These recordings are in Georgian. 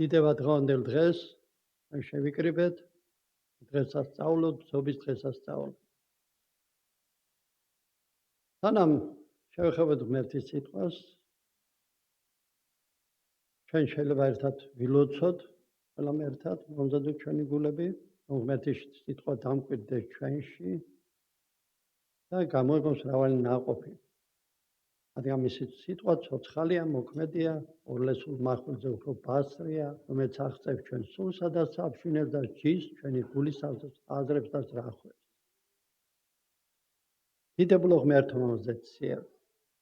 დიდება დღევანდელ დღეს შევიკრიბეთ, დღესაც სწავლობ, ზობის დღესაც სწავლობ. სანამ შევეხებოთ ღმერთის სიტყვას, ჩვენ შეიძლება ერთად ვილოცოთ, ყველამ ერთად, მომზადოთ ჩვენი გულები, რომ ღმერთის სიტყვა დამკვიდრდეს ჩვენში და გამოიღოს მრავალი ნაყოფი. რადგან მისი სიტყვა ცოცხალია, მოქმედია, ორლესულ მახვილზე უფრო ბასრია, რომელიც აღწევს ჩვენ სულსა და საფშინელს და ჯის ჩვენი გულის აზრებს და ზრახვებს. დიდებულო ღმერთო მომზადციელ,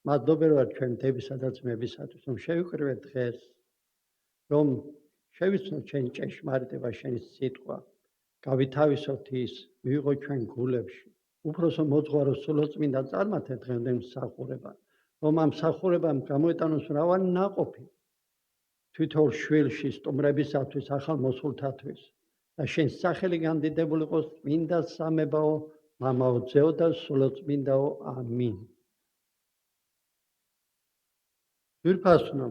მადლობელი ვარ ჩვენ დებისა და ძმებისათვის, რომ შევიკრიბეთ დღეს, რომ შევიცნოთ ჩვენი ჭეშმარიტება, შენი სიტყვა, გავითავისოთ ის, მივიღოთ ჩვენ გულებში, უფროსო მოძღვარო სულოწმინდა წარმართე დღევანდელ მსახურება, რომ ამ მსახურებამ გამოეტანოს მრავალი ნაყოფი თვითონ შვილში სტუმრებისათვის, ახალ მოსულთათვის და შენ სახელი გამდიდებული იყოს წმინდა სამებაო, მამაო ძეო და სულოწმინდაო, ამინ. ძვირფასნო,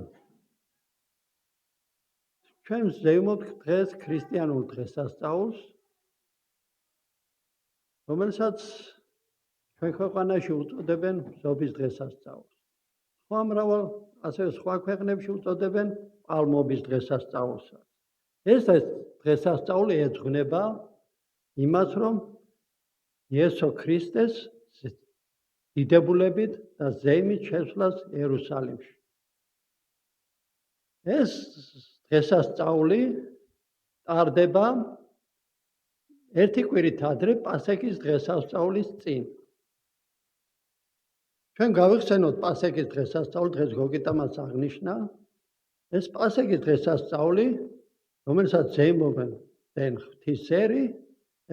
ჩვენ ვზეიმობთ დღეს ქრისტიანულ დღესასწაულს, რომელსაც ჩვენ ქვეყანაში უწოდებენ ზობის დღესასწაულს. სხვა მრავალ ასევე სხვა ქვეყნებში უწოდებენ პალმობის დღესასწაულსაც. ეს დღესასწაული ეძღვნება იმას, რომ იესო ქრისტეს დიდებულებით და ზეიმით შესვლას იერუსალიმში. ეს დღესასწაული ტარდება ერთი კვირით ადრე პასექის დღესასწაულის წინ. ჩვენ გავიხსენოთ პასექის დღესასწაული, დღეს გოგიტამაც აღნიშნა. ეს პასექის დღესასწაული, რომელსაც ზეიმობენ ღვთისმსერი,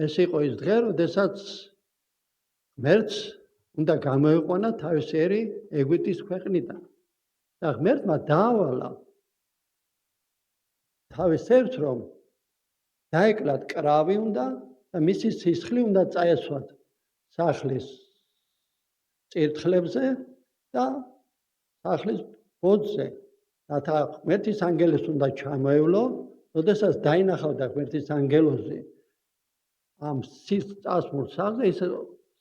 ეს იყო ის დღე, როდესაც ღმერთს უნდა გამოეყვანა თავისი ერი ეგვიპტის ქვეყნიდან. და ღმერთმა დაავალა თავის ერს, რომ დაეკლათ კრავი უნდა და მისი სისხლი უნდა წაესვათ სახლის წირთხლებზე და სახლის ბოძზე. რათა ღმერთის ანგელოზს უნდა ჩამოევლო, როდესაც დაინახავდა ღმერთის ანგელოზი ამ წასმულ სახლზე, ის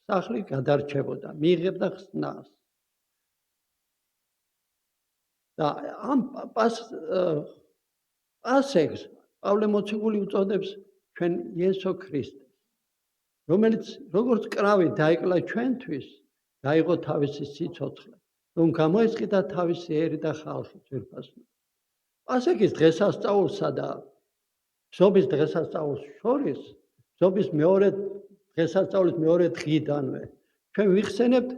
სახლი გადარჩებოდა, მიიღებდა ხსნას. და ამ პასექს პავლე მოციქული უწოდებს ჩვენ იესო ქრისტეს, რომელიც როგორც კრავი დაეკლა ჩვენთვის, დაიღო თავისი სიცოცხლე, რომ გამოესყიდა თავისი ერი და ხალხი ძვირფასნო. პასექის დღესასწაულსა და ზობის დღესასწაულს შორის, ზობის მეორე დღესასწაულის მეორე დღიდანვე, ჩვენ ვიხსენებთ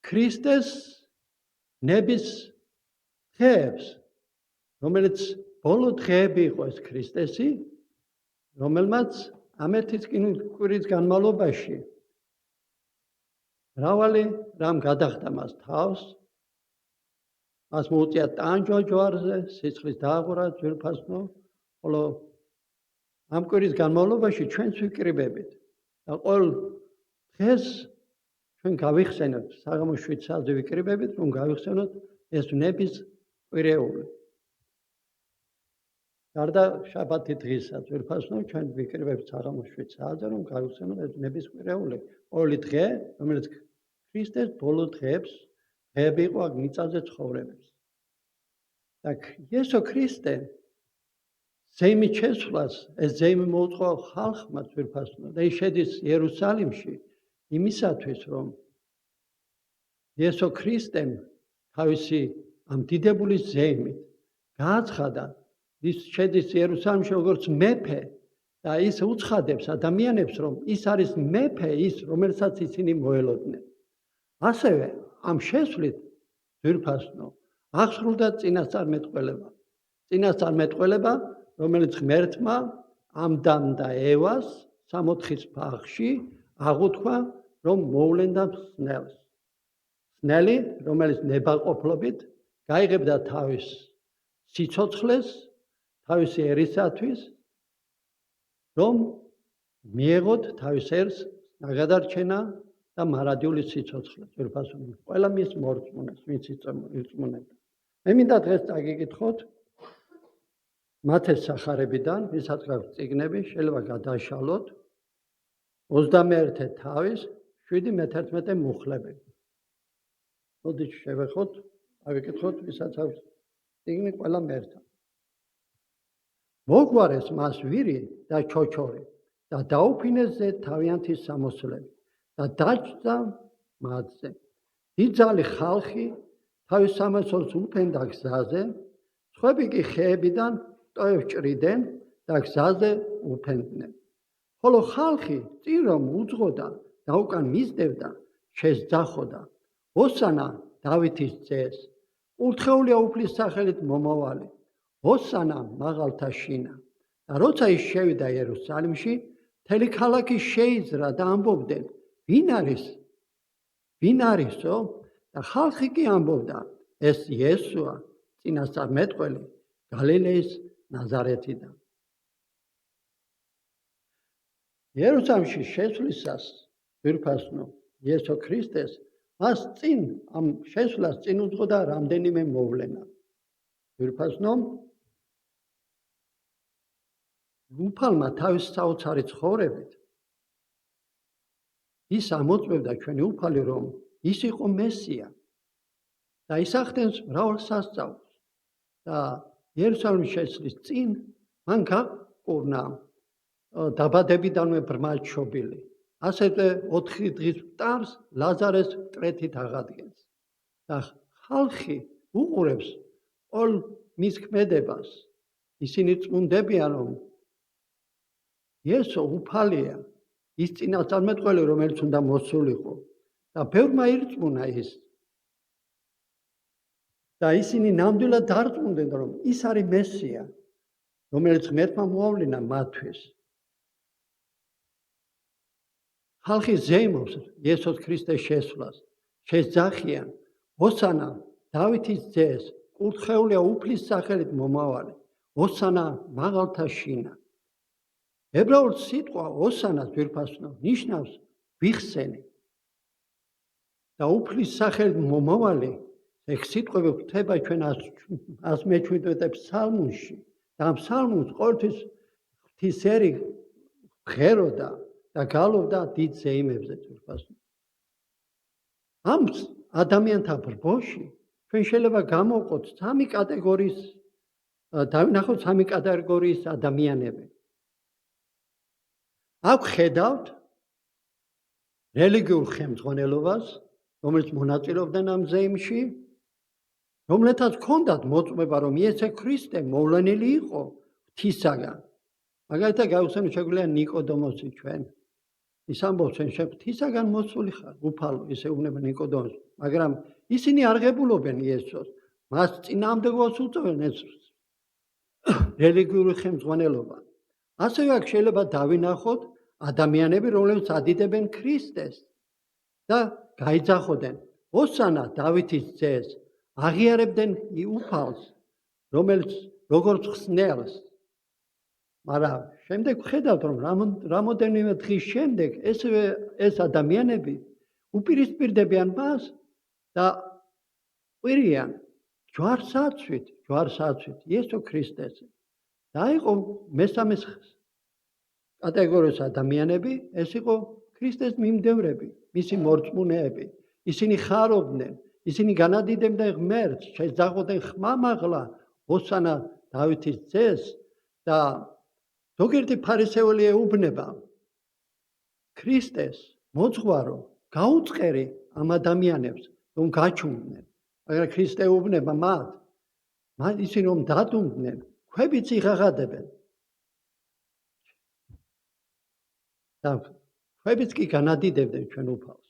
ქრისტეს ნების დღეებს, რომელიც ბოლო დღეები იყო ეს ქრისტესი, რომელმაც ამ ერთი კვირის განმავლობაში მრავალი რამ გადახდა მას თავს, მას მოუწია ტანჯვა ჯვარზე, სისხლის დააღურა ძვირფასნო, ხოლო ამ კვირის განმავლობაში ჩვენც ვიკრიბებით და ყოველ დღეს ჩვენ გავიხსენოთ, საღამოს 7 საათზე ვიკრიბებით, რომ გავიხსენოთ ეს ნების კვირეული. გარდა შაბათი დღისა, ძვირფასნო, ჩვენ ვიკრიბებით საღამოს 7 საათზე, რომ გავიხსენოთ ეს ნების კვირეული. ყოველი დღე, რომელიც ქრისტეს ბოლო დღეები იყო აქ მიწაზე ცხოვრების. და იესო ქრისტე ზეიმით შესვლას, ეს ზეიმი მოუწყო ხალხმა ძვირფასნო და ის შედის იერუსალიმში იმისათვის, რომ იესო ქრისტემ თავისი ამ დიდებული ზეიმით გააცხადა, ის შედის იერუსალიმში როგორც მეფე და ის უცხადებს ადამიანებს, რომ ის არის მეფე, ის, რომელსაც ისინი მოელოდნენ. ასევე ამ შესვლით ძვირფასნო აღსრულდა წინასწარმეტყველება, რომელიც ღმერთმა ამდამ და ევას სამოთხის ბაღში აღუთქვა, რომ მოვლენდა ხსნელს. ხსნელი, რომელიც ნებაყოფლობით გაიღებდა თავის სიცოცხლეს, თავისი ერისათვის, რომ მიეღოთ თავის ერს ნაგადარჩენა და მარადიული სიცოცხლე. ძვირფასნო, ყველა მის მორწმუნეს, ვინც ირწმუნებდა. მე მინდა დღეს წაგიკითხოთ მათეს სახარებიდან, ვისაც გაქვთ წიგნები, შეიძლება გადაშალოთ 21 თავის 7-11 მუხლები. მოდით შევეხოთ, ავიკითხოთ, ვისაც აქვს წიგნი ყველამ ერთად. მოგვარეს მას ვირი და ჩოჩორი და დაუფინეს ზე თავიანთი სამოსლები და დაჯდა მათზე. დიდძალი ხალხი თავის სამოსლებს უფენდა გზაზე, სხვები კი ხეებიდან ტოებს ჭრიდნენ და გზაზე უფენდნენ. ხოლო ხალხი წინ რომ უძღოდა და უკან მისდევდა, შეძახოდა. ოსანა დავითის ძეს, ურთხეულია უფლის სახელით მომავალი. ოსანა მაღალთა შინა. და როცა ის შევიდა იერუსალიმში, მთელი ქალაქი შეიძრა და ამბობდნენ, ვინ არისო? და ხალხი კი ამბობდა, ეს იესოა, წინასწარმეტყველი, გალილეის ნაზარეთიდან. იერუსალიმში შესვლისას ძვირფასნო იესო ქრისტეს მას წინ ამ შესვლას წინ უძღოდა რამდენიმე მოვლენა. ძვირფასნო უფალმა თავის საოცარი ცხოვრებით ის ამოწმებდა ჩვენი უფალი, რომ ის იყო მესია და ის ახდენს მრავალ სასწაულს და იერუსალიმის შესვლის წინ მან გაყურნა დაბადებიდანვე ბრმაჩობილი. ასევე 4 დღის მტარს ლაზარეს მტრეთით აღადგენს და ხალხი უყურებს all მის ქმედებას. ისინი წმუნდებიან, რომ იესო უფალია, ის წინასწარმეტყველი, რომელიც უნდა მოსულიყო და ბევრმა ირწმუნა ის. და ისინი ნამდვილად დარწმუნდნენ, რომ ის არის მესია, რომელიც ღმერთმა მოავლინა მათთვის. ხალხი ზეიმობს იესოს ქრისტეს შესვლას, შეძახიან, ოსანა დავითის ძეს, ურთხეულია უფლის სახელით მომავალი, ოსანა მაღალთა შინა. ებრაულ სიტყვა ოსანა ძვირფასნო ნიშნავს ვიხსენი. და უფლის სახელით მომავალი ეგ სიტყვები გვხვდება ჩვენ 117 ფსალმუნში. და ამ ფსალმუნს ყოველთვის ღვთისერი ღეროდა და გალობდა დიდ ზეიმებზე ძვირფასნო. ამ ადამიანთა ბრბოში ჩვენ შეიძლება გამოვყოთ 3 კატეგორიის დავინახოთ 3 კატეგორიის ადამიანები. აქ ხედავთ რელიგიურ ხელმძღვანელობას, რომელიც მონაწილეობდნენ ამ ზეიმში, რომლეთაც ჰქონდათ მოწმობა, რომ იესო ქრისტე მოვლენილი იყო ღვთისაგან. მაგალითად გავხსენოთ შეგვიძლია ნიკოდემოსი ჩვენ. ის ამბობს, ჩვენ ღვთისაგან მოსული ხარ, უფალო, ისე უნება ნიკოდემოს, მაგრამ ისინი არ ღებულობენ იესოს. მას წინააღმდეგობას უწევენ ეს რელიგიური ხელმძღვანელობა. ასევე აქ შეიძლება დავინახოთ ადამიანები, რომლებიც ადიდებენ ქრისტეს და გაიძახოდნენ, ოსანა დავითის ძეს, აღიარებდნენ უფალს, რომელიც როგორც ხსნელს. მაგრამ შემდეგ ვხედავთ, რომ რამოდენიმე დღის შემდეგ ეს ადამიანები უპირისპირდებიან მას და ყვირიან ჯვარსაცვით იესო ქრისტეს. და იყო მესამე კატეგორიის ადამიანები, ეს იყო ქრისტეს მიმდევრები, მისი მორწმუნეები. ისინი ხარობდნენ, ისინი განადიდებდნენ ღმერთს, შეძახოდნენ ხმამაღლა ოსანა დავითის ძეს და ზოგიერთი ფარისეველი ეუბნება ქრისტეს მოძღვარო, გაუწყერი ამ ადამიანებს, რომ გაჩუმდნენ. მაგრამ ქრისტე ეუბნება მათ ისინი რომ დადუმდნენ, ქვებიც იღაღადებენ. და ქვებიც კი განადიდებდნენ ჩვენ უფალს.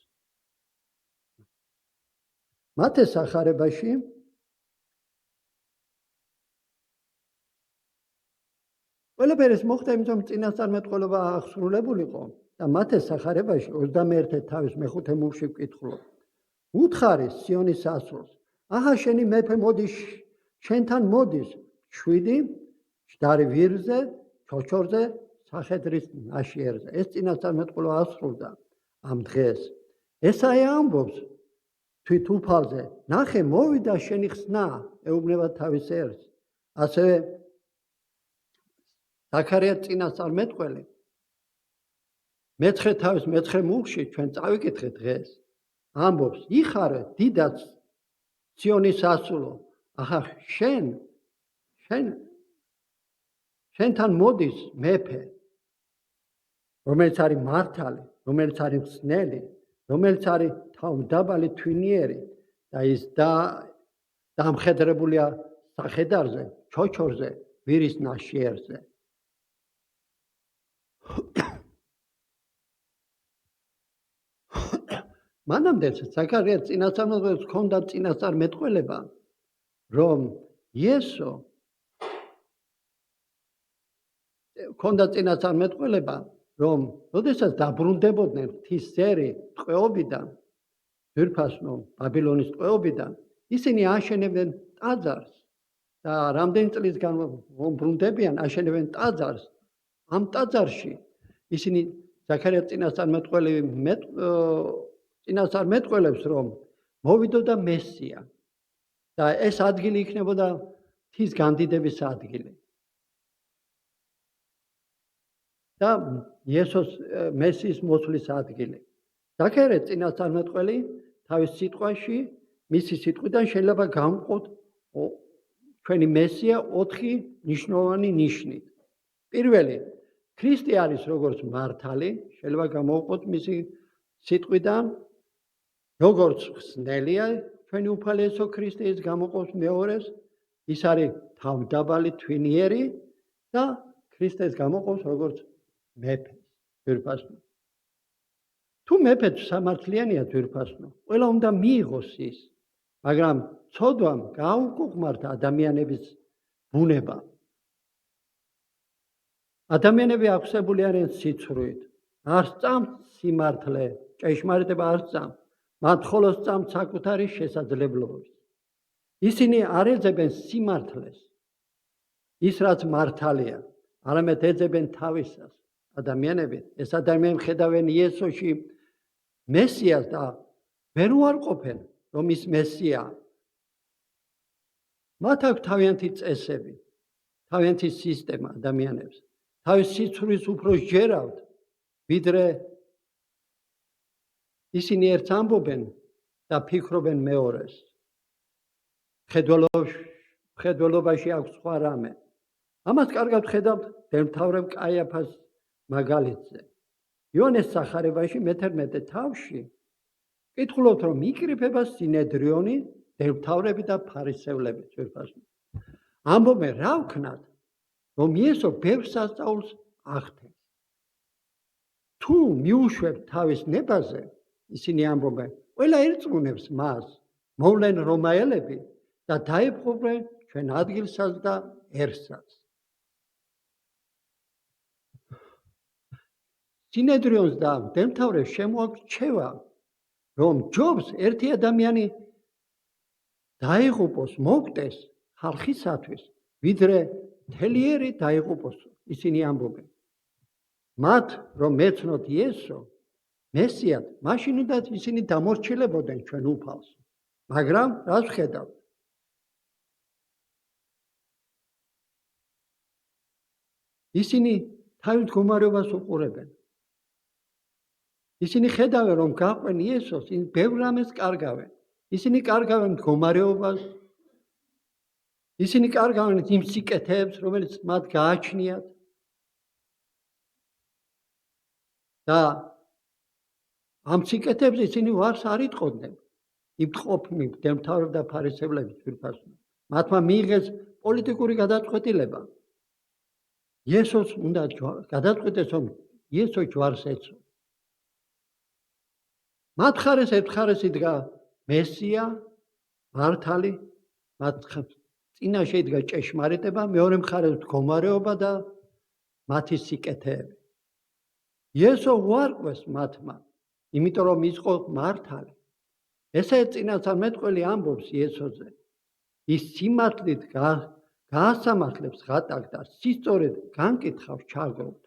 მათეს სახარებაში ყველაფერი ეს მოხდა, იმიტომ რომ წინასწარმეტყველება აღსრულებულიყო და მათეს სახარებაში 21 თავის მეხუთე მუხლში ვკითხულობ. უთხარი სიონის ასულს, აჰა შენი მეფე მოდის, შენთან მოდის 7 ჯდარი ვირზე, ჩოჩორზე, სახედრის ნაშიერზე. ეს წინასწარმეტყველება ასრულდა ამ დღეს. ესაია ამბობს თვით უფალზე, ნახე მოვიდა შენი ხსნა, ეუბნება თავის ერს. ასევე ზაქარია წინასწარმეტყველი მეცხრე თავის მეცხრე მუხში ჩვენ წავიკითხეთ დღეს ამბობს იხარე დიდად ციონის ასულო ახლა შენთან მოდის მეფე რომელიც არის მართალი რომელიც არის მსნელი რომელიც არის თავმდაბალი თვინიერი და ის დამხედრებულია სახედარზე ჩოჩორზე ვირის ნაშიერზე მანამდე ზაქარია წინასწარმეტყველს ჰქონდა წინასწარმეტყველება რომ იესო ჰქონდა წინასწარმეტყველება რომ როდესაც დაბრუნდებოდნენ ღვთის ზერი ტყვეობიდან ძვირფასნო ბაბილონის ტყვეობიდან ისინი აშენებდნენ ტაძარს და რამდენი წლის განმავლობაში აშენებდნენ ტაძარს ამ ტაძარში ისინი ზაქარია წინასწარმეტყველებს რომ მოვიდოდა მესია და ეს ადგილი იქნებოდა ღვთის განდიდების ადგილი და იესოს მესიის მოსვლის ადგილი. ზაქარია წინასწარმეტყველი თავის სიტყვაში, მისი სიტყვიდან შეიძლება გამოვყოთ ჩვენი მესია 4 ნიშნულოვანი ნიშნით. პირველი, ქრისტე არის როგორც მართალი, შეიძლება გამოვყოთ მისი სიტყვიდან, როგორც ხსნელია ჩვენი უფალი იესო ქრისტე ის გამოყობს მეორეს, ის არის თავმდაბალი თვინიერი და ქრისტეს გამოყობს როგორც მეფე ძვირფასნო. თუ მეფე სამართლიანია ძვირფასნო, ყველა უნდა მიიღოს ის, მაგრამ ცოდვამ გააუკუღმართა ადამიანების ბუნება. ადამიანები აქვსებული არიან სიცრუით, არ სწამთ სიმართლე, ჭეშმარიტება არ სწამთ, მათ მხოლოდ სწამთ საკუთარი შესაძლებლობები. ისინი არ ეძებენ სიმართლეს, ის რაც მართალია, არამედ ეძებენ თავისას. ადამიანები, ეს ადამიანები ხედავენ იესოში მესიას და ვერ უარყოფენ, რომ ის მესიაა. მათ აქვს თავიანთი წესები, თავიანთი სისტემა ადამიანებს. თავის სიცრუის უფრო ჯერავთ, ვიდრე ისინი ერთს ამბობენ და ფიქრობენ მეორეს. მხედველობაში აქვს სხვა რამე. ამას კარგად ხედავთ მღვდელმთავრებ კაიაფას მაგალითზე. იოანეს სახარებაში მე-11 თავში კითხულობთ, რომ იკრიფება სინედრიონი, მღვდელმთავრები და ფარისევლები ძვირფასნო. ამბობენ რა ვქნათ, რომ იესო ბევრ სასწაულს ახდენს. თუ მიუშვებთ თავის ნებაზე, ისინი ამბობენ, ყველა ერწმუნებს მას, მოვლენ რომაელები და დაეპყრობენ ჩვენ ადგილსაც და ერსაც. სინედრიონს და მღვდელმთავრებს შემოაქვთ რჩევა, რომ ჯობს ერთი ადამიანი დაიღუპოს, მოკტეს ხალხისათვის, ვიდრე მთელი ერი დაიღუპოს. ისინი ამბობენ. მათ რომ მეცნოთ იესო, მესიად, მაშინ უნდა ისინი დამორჩილებოდნენ ჩვენ უფალს. მაგრამ რას ვხედავთ? ისინი თავის მდგომარეობას უყურებენ. ისინი ხედავენ, რომ გაყვენ იესოს, ის ბევრ რამეს კარგავენ. ისინი კარგავენ მდგომარეობას, ისინი კარგავენ იმ სიკეთეებს, რომელიც მათ გააჩნიათ. და ამ სიკეთეებს ისინი ვარს არ იტყოდნენ. იმ ყოფნით მღვდელმთავრებ და ფარისევლების ძვირფასნო. მათმა მიიღეს პოლიტიკური გადაწყვეტილება. იესოს უნდა გადაწყვეტეს, რომ იესო ჯვარს ეცო. მათ მხარეს ერთ მხარეს იდგა მესია, მართალი, მათ წინაშე იდგა ჭეშმარიტება, მეორე მხარეს მდგომარეობა და მათი სიკეთეები. იესო უარყვეს მათმა, იმიტომ რომ იყო მართალი. ესე წინასწარმეტყველი ამბობს იესოზე. ის სიმართლით გაასამართლებს ღატაკს და სისწორედ განკითხავს ჩაგროვთ.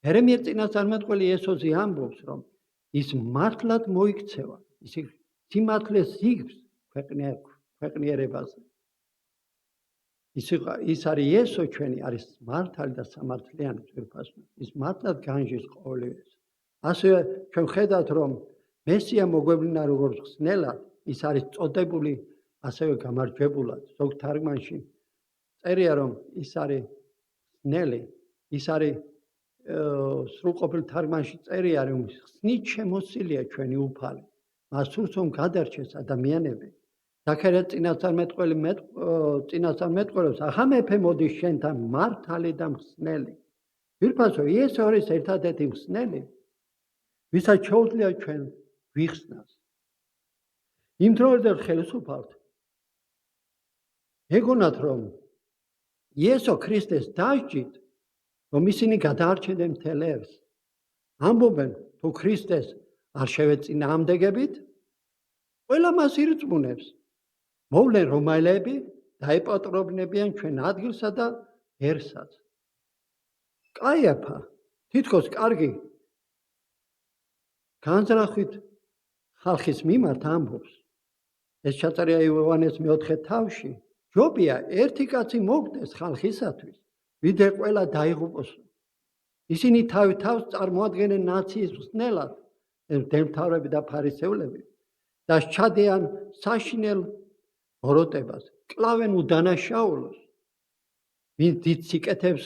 ერემია წინასწარმეტყველი იესოზე ამბობს, რომ ის მართლად მოიქცევა, ის სიმართლეს იგებს ქვეყნიერებაზე. ის არის იესო ჩვენი არის მართალი და სამართლიანი ძვირფასო. ის მართლად განжის ყოველივეს. ასევე ჩვენ ხედავთ რომ მესია მოგვევლინა როგორც ხსნელად, ის არის წოდებული ასევე გამარჯვებულად. ზოგ თარგმანში წერია რომ ის არის ხსნელი, ის არის სრულყოფილ თარგმანში წერია რომ ხსნით შემოსილია ჩვენი უფალი. მას სურს რომ გადარჩეს ადამიანები. ზაქარია წინასწარმეტყველებს ახლა მეფე მოდის შენთან მართალი და მხსნელი. ძვირფასო იესო არის ერთადერთი მხსნელი, ვისაც შეუძლია ჩვენ ვიხსნას. იმ დროიდან ხელისუფალთ ეგონათ რომ იესო ქრისტეს დასჯით რომ ისინი გადაარჩენდნენ მთელ ერს. ამბობენ თუ ქრისტეს არ შევეწინააღმდეგებით, ყველა მას ირწმუნებს. მოვლენ რომაელები დაეპატრონებიან ჩვენ ადგილსა და ერსაც. კაიაფა თითქოს კარგი განზრახვით ხალხის მიმართ ამბობს. ეს ჩაწერია იოანეს მეოთხე თავში. ჯობია ერთი კაცი მოგდეს ხალხისათვის, ვიდრე ყველა დაიღუპოს. ისინი თავს წარმოადგენენ ნაციის მხსნელად, მდელმთავრები და ფარისევლები და სჩადიან საშინელ ბოროტებას, კლავენ უდანაშაულოს, ვინც დიდ სიკეთებს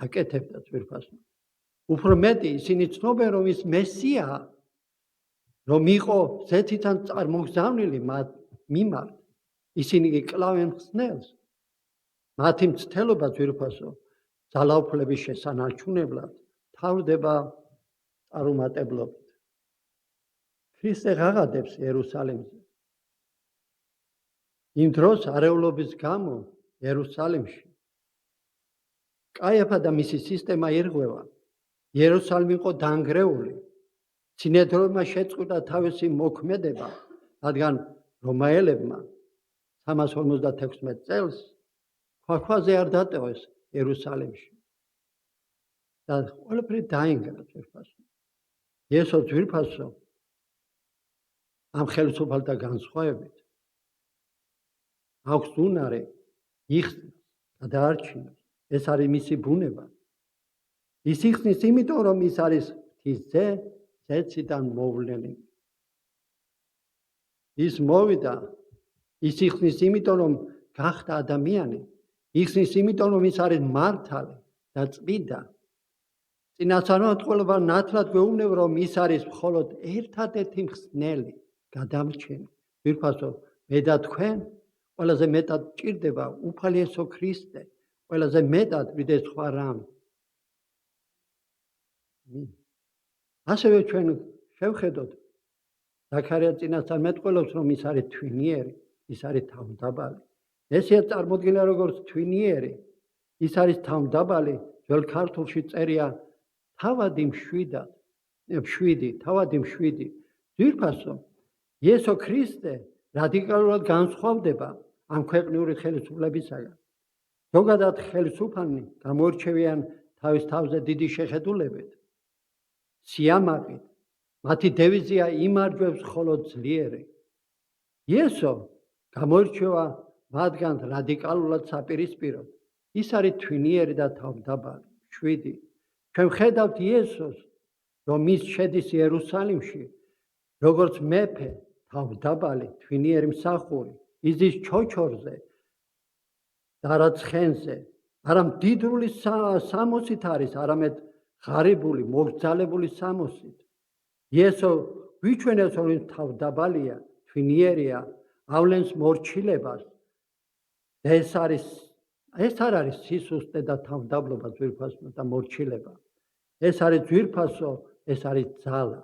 აკეთებდა ძვირფასო. უფრო მეტი ისინი ცნობენ რომ ის მესიაა, რომ იყო ზეთიდან წარმოგზავნილი მათ მიმართ, ისინი კლავენ ხსნელს. მათი მცდელობა ძვირფასო ძალაუფლების შესანარჩუნებლად თავდება წარუმატებლობით. ქრისტე ღაღადებს იერუსალიმზე. იმ დროს არეულობის გამო იერუსალიმში კაიაფა და მისი სისტემა ირღვევა. იერუსალიმი იყო დანგრეული. სინედროვმა შეწყვიტა თავისი მოქმედება, რადგან რომაელებმა 356 წელს ქვაქვაზე არ დატოვეს იერუსალიმში და ყველაფერი დაინგრა ძვირფასო. იესო ძვირფასო ამ ხელისუფალთა განსხვავებით აქვს უნარი იხსნას, გადაარჩინოს. ეს არის მისი ბუნება. ის იხსნის იმიტომ რომ ის არის ღვთის ძე, ზეციდან მოვლენილი. ის მოვიდა, ის იხსნის იმიტომ რომ გახდა ადამიანი, იხსნის იმიტომ რომ ის არის მართალი და წმინდა. წინასწარმეტყველება ნათლად გვეუბნება რომ ის არის მხოლოდ ერთადერთი მხსნელი, გადამრჩენი. ძვირფასო, მე და თქვენ ყველაზე მეტად ჭირდება უფალი იესო ქრისტე, ყველაზე მეტად ვიდრე სხვა რამ. ასევე ჩვენ შევხედოთ ზაქარია წინასწარმეტყველებს რომ ის არის თვინიერი, ის არის თავმდაბალი. მესია წარმოდგენილია როგორც თვინიერი, ის არის თავმდაბალი. ძველ ქართულში წერია თავადი მშვიდი. ძვირფასო, იესო ქრისტე რადიკალურად განსხვავდება ამ ქვეყნიური ხელისუფლებისაგან. ზოგადად ხელისუფალნი გამოირჩევიან თავის თავზე დიდი შეხედულებით, სიამაყით. მათი დევიზია იმარჯვებს მხოლოდ ძლიერი. იესო გამოირჩევა მათგან რადიკალურად საპირისპიროდ. ის არის თვინიერი და თავმდაბალი, მშვიდი. ჩვენ ხედავთ იესოს, რომ ის შედის იერუსალიმში, როგორც მეფე, თავმდაბალი, თვინიერი მსახური, იზის ჩოჩორზე და რა ცხენზე. არა მდიდრული სამოსით არის, არამედ ღარიბული, მოგრძალებული სამოსით. იესო გვიჩვენებს, რომ ის თავმდაბალია, თვინიერია, ავლენს მორჩილებას. ეს არ არის სისუსტე და თავმდაბლობა ძვირფასო და მორჩილება. ეს არის ძვირფასო, ეს არის ძალა.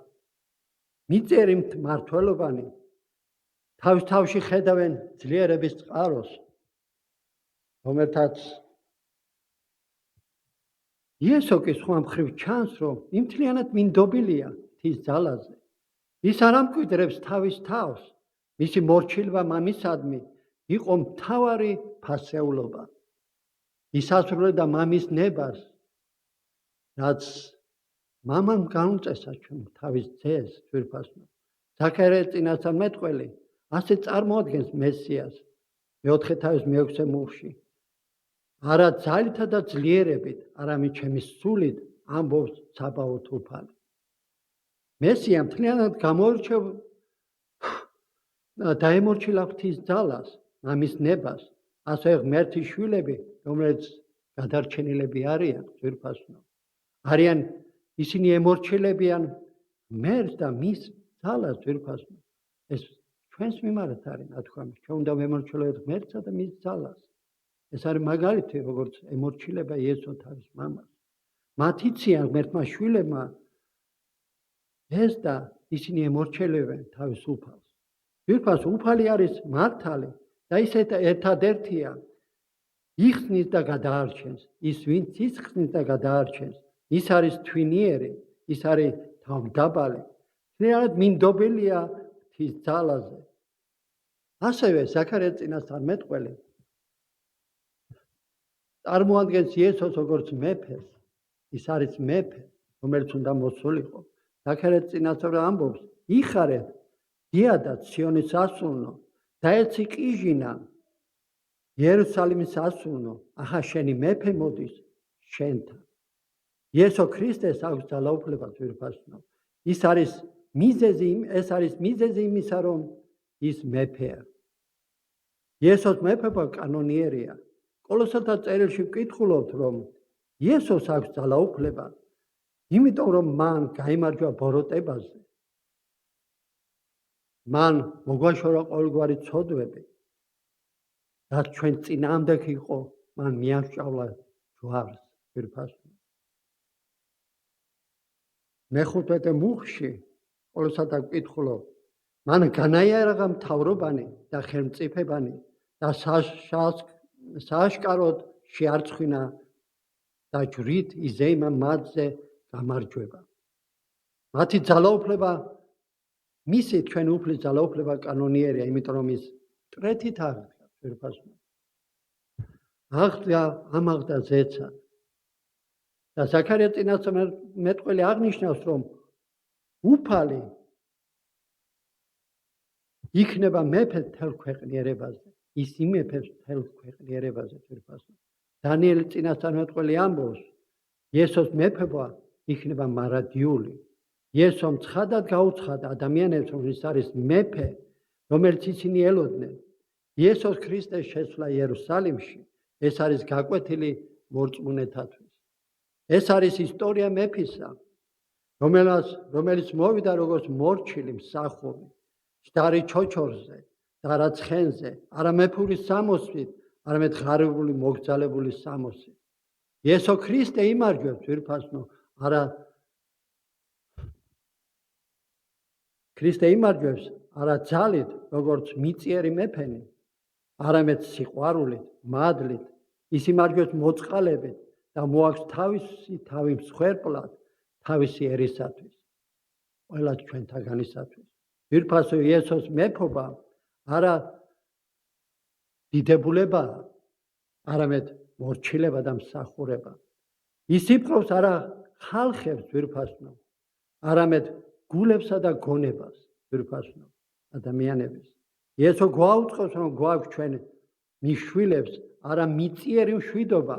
მიწერი მმართველობანი თავის თავში ხედავენ ძლიერების წყაროს, რომელთაც იესო კი სხვა მხრივ ჩანს, რომ იმთლიანად მინდობილია ღვთის ძალაზე. ის არ ამკვიდრებს თავის თავს, მისი მორჩილება მამისადმი იყო მთავარი ფასეულობა. ის ასრულებდა მამის ნებას, რაც მამამ გაუწესა ჩვენ თავის ძეს ძვირფასო. ზაქარია წინასწარმეტყველი ასე წარმოადგენს მესიას მეოთხე თავის მეექვსე მუხში. არა ძალითა და ძლიერებით, არამედ ჩემი სულით ამბობს საბაოთ უფალი. მესია მთლიანად დაემორჩილა ღვთის ძალას, ამის ნებას, ასე ღმერთის შვილები, რომელიც გადარჩენილები არიან, ძვირფასნო. არიან ისინი ემორჩილებიან ღმერთს და მის ძალას, ძვირფასნო. ეს ჩვენს მიმართ არის, ნათქვამი, ჩვენ უნდა ვემორჩილოთ ღმერთსა და მის ძალას. ეს არის მაგალითი, როგორც ემორჩილება იესო თავის მამას. მათ იციან ღმერთმა შვილებმა ეს და ისინი ემორჩილებენ თავის უფალს. ძვირფასო, უფალი არის მართალი და ის ერთადერთია, იხსნის და გადაარჩენს. ის ვინც იხსნის და გადაარჩენს, ის არის თვინიერი, ის არის თავმდაბალი, მთლიანად მინდობელია ღვთის ძალაზე. ასევე ზაქარია წინასწარმეტყველი წარმოადგენს იესოს როგორც მეფეს. ის არის მეფე, რომელიც უნდა მოსულიყო. ზაქარია წინასწარ ამბობს, იხარეთ დიადად სიონის ასულნო, დაეცი ყიჟინა იერუსალიმის ასულნო, ახლა შენი მეფე მოდის შენთან. იესო ქრისტეს აქვს ძალაუფლება, ძვირფასნო. ეს არის მიზეზი იმისა, რომ ის მეფეა. იესოს მეფობა კანონიერია. კოლოსალთა წერილში ვკითხულობთ, რომ იესოს აქვს ძალაუფლება, იმიტომ რომ მან გაიმარჯვა ბოროტებაზე. მან მოგვაშორა ყოველგვარი ცოდვები, რაც ჩვენ წინააღმდეგ იყო, მან მიასჭავლა ჯვარს, ძვირფასნო. მეხუთმეტე მუხლში კოლოსალთა ვკითხულობთ, მან განაიარაღა მთავრობანი და ხელმწიფებანი და სააშკაროდ შეარწხვინა და ჯვრით იზეიმა მათზე გამარჯვება. მათი ძალაუფლება, მისი ჩვენ უფლის ძალაუფლება კანონიერია, იმიტომ რომ ის მტრეთით აღდგა, ძვირფასნო. აღდგა, ამაღდა ზეცად. და ზაქარია წინასწარმეტყველი აღნიშნავს, რომ უფალი იქნება მეფე მთელ ქვეყნიერებაზე. ის იმეფებს მთელ ქვეყნიერებაზე, ძვირფასნო. დანიელი წინასწარმეტყველი ამბობს, იესოს მეფობა იქნება მარადიული. იესომ ცხადად გაუცხადა ადამიანებს, რომ ის არის მეფე, რომელიც ისინი ელოდნენ. იესოს ქრისტეს შესვლა იერუსალიმში, ეს არის გაკვეთილი მორწმუნეთათვის. ეს არის ისტორია მეფისა, რომელიც მოვიდა როგორც მორჩილი მსახური, შდარი ჩოჩორზე და არა ცხენზე, არა მეფური სამოსით, არამედ ღარიბული მოგზალებული სამოსით. იესო ქრისტე იმარჯვებს, ძვირფასნო, არა ქრისტე იმარჯვებს, არა ძალით, როგორც მიწიერი მეფენი, არამედ სიყვარულით, მადლით. ის იმარჯვებს მოწყალებით და მოაქვს თავისი თავი მსხვერპლად, თავისი ერისათვის, ყველა ჩვენთაგანისათვის. ძვირფასო, იესოს მეფობა არა დიდებულებაა, არამედ მორჩილება და მსახურება. ის იპყრობს არა ხალხებს, ძვირფასნო, არამედ გულებსა და გონებას, ძვირფასნო, ადამიანების. იესო გვაუწყობს, რომ გვაქვს ჩვენ მის შვილებს არა მიწიერი მშვიდობა,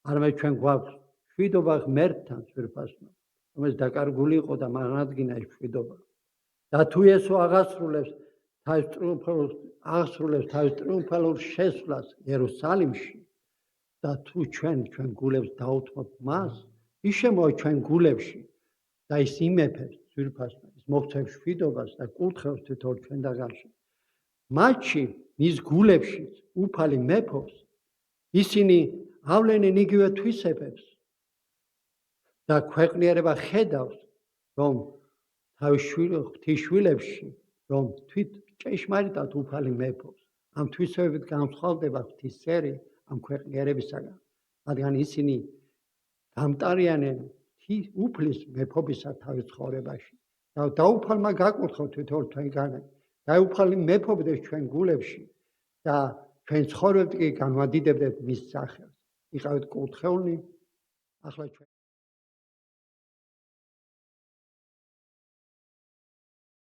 არამედ ჩვენ გვაქვს მშვიდობა ღმერთთან, ძვირფასნო, რომელიც დაკარგული იყო და მან აღადგინა ეს მშვიდობა. და თუ იესო აღასრულებს თავის ტრიუმფალურ შესვლას იერუსალიმში და თუ ჩვენ გულებს დაუთმოთ მას, ის შემოვა ჩვენ გულებში და ის იმეფებს, ძვირფასნო, ის მოგცემს მშვიდობას და კურთხევს თითოეულ ჩვენთაგანში. მათში, მის გულებში უფალი მეფობს, ისინი ავლენენ იგივე თვისებებს და ქვეყნიერება ხედავს, რომ თავის შვილებში, რომ თვით ჭეშმარიტად უფალი მეფობს. ამ თვისებებით განსხვავდება ღვთისმსერი ამ ქვეყნიერებისაგან, რადგან ისინი გამტარიანენ უფლის მეფობისა თავის ცხოვრებაში. და დაუფალმა გაკურთხოთ თითოეულ თქვენგანად, დაუფალი მეფობდეს ჩვენ გულებში და ჩვენ ცხოვრებთ კი განვადიდებდეთ მის სახელს. იყავით კურთხეულნი, ახლა ჩვენ